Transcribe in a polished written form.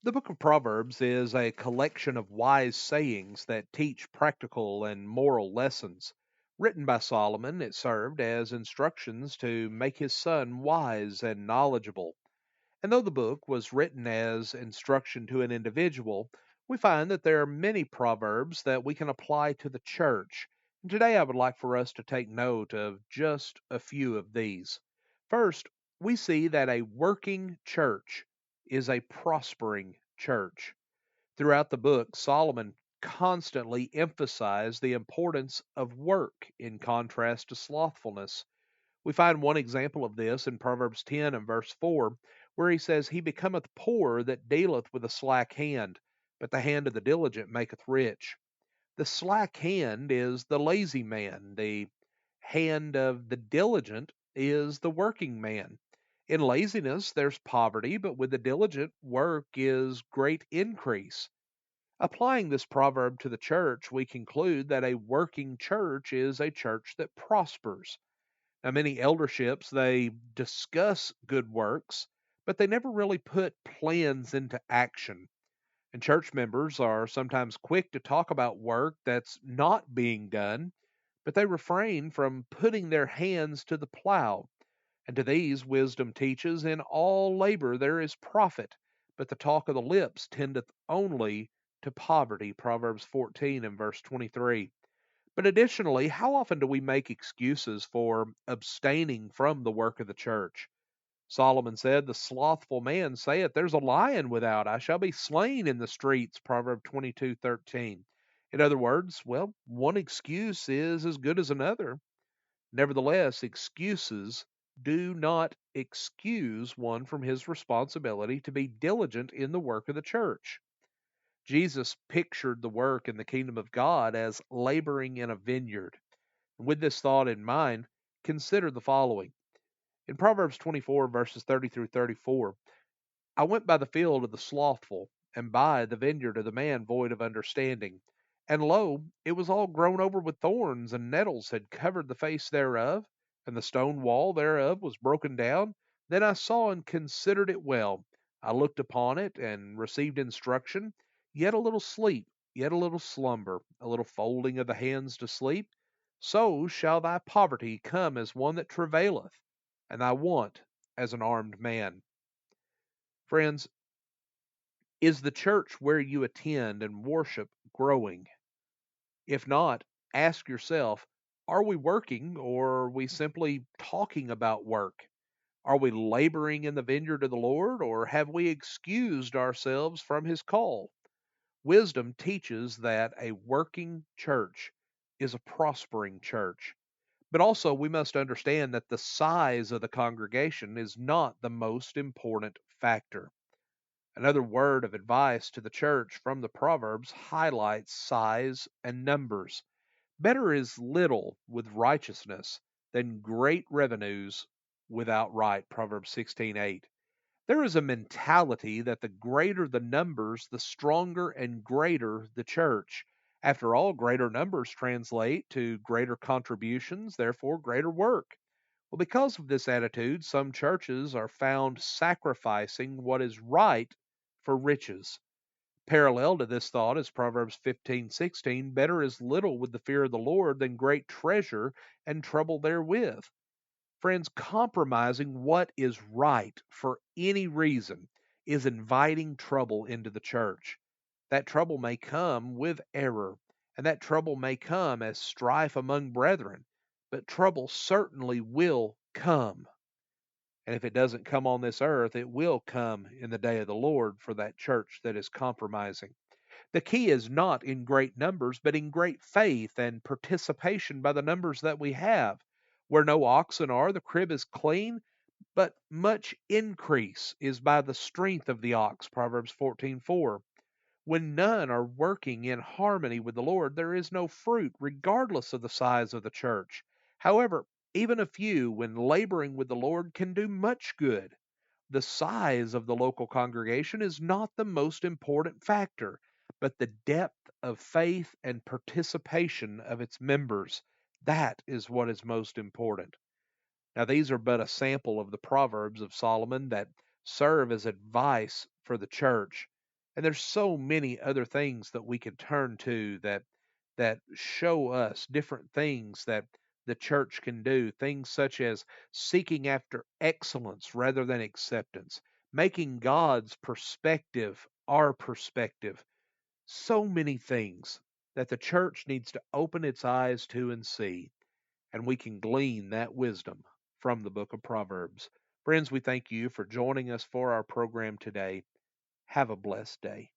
The book of Proverbs is a collection of wise sayings that teach practical and moral lessons. Written by Solomon, it served as instructions to make his son wise and knowledgeable. And though the book was written as instruction to an individual, we find that there are many proverbs that we can apply to the church. And today I would like for us to take note of just a few of these. First, we see that a working church is a prospering church. Throughout the book, Solomon constantly emphasized the importance of work in contrast to slothfulness. We find one example of this in Proverbs 10 and verse 4, where he says, He becometh poor that dealeth with a slack hand, but the hand of the diligent maketh rich. The slack hand is the lazy man, the hand of the diligent is the working man. In laziness, there's poverty, but with the diligent, work is great increase. Applying this proverb to the church, we conclude that a working church is a church that prospers. Now, many elderships, they discuss good works, but they never really put plans into action. And church members are sometimes quick to talk about work that's not being done, but they refrain from putting their hands to the plow. And to these, wisdom teaches in all labor there is profit, but the talk of the lips tendeth only to poverty. Proverbs 14 and verse 23. But additionally, how often do we make excuses for abstaining from the work of the church? Solomon said, The slothful man saith, There's a lion without, I shall be slain in the streets. Proverb 22:13. In other words, well, one excuse is as good as another. Nevertheless, excuses do not excuse one from his responsibility to be diligent in the work of the church. Jesus pictured the work in the kingdom of God as laboring in a vineyard. With this thought in mind, consider the following. In Proverbs 24, verses 30 through 34, I went by the field of the slothful, and by the vineyard of the man void of understanding. And lo, it was all grown over with thorns, and nettles had covered the face thereof, and the stone wall thereof was broken down. Then I saw and considered it well. I looked upon it, and received instruction. Yet a little sleep, yet a little slumber, a little folding of the hands to sleep. So shall thy poverty come as one that travaileth, and thy want as an armed man. Friends, is the church where you attend and worship growing? If not, ask yourself, are we working or are we simply talking about work? Are we laboring in the vineyard of the Lord or have we excused ourselves from his call? Wisdom teaches that a working church is a prospering church. But also, we must understand that the size of the congregation is not the most important factor. Another word of advice to the church from the Proverbs highlights size and numbers. Better is little with righteousness than great revenues without right. Proverbs 16:8. There is a mentality that the greater the numbers, the stronger and greater the church. After all, greater numbers translate to greater contributions, therefore greater work. Well, because of this attitude, some churches are found sacrificing what is right for riches. Parallel to this thought is Proverbs 15:16. Better is little with the fear of the Lord than great treasure and trouble therewith. Friends, compromising what is right for any reason is inviting trouble into the church. That trouble may come with error, and that trouble may come as strife among brethren, but trouble certainly will come. And if it doesn't come on this earth, it will come in the day of the Lord for that church that is compromising. The key is not in great numbers, but in great faith and participation by the numbers that we have. Where no oxen are, the crib is clean, but much increase is by the strength of the ox. Proverbs 14:4. When none are working in harmony with the Lord, there is no fruit, regardless of the size of the church. However, even a few, when laboring with the Lord, can do much good. The size of the local congregation is not the most important factor, but the depth of faith and participation of its members. That is what is most important. Now, these are but a sample of the Proverbs of Solomon that serve as advice for the church. And there's so many other things that we can turn to that show us different things that the church can do, things such as seeking after excellence rather than acceptance, making God's perspective our perspective. So many things that the church needs to open its eyes to and see, and we can glean that wisdom from the book of Proverbs. Friends, we thank you for joining us for our program today. Have a blessed day.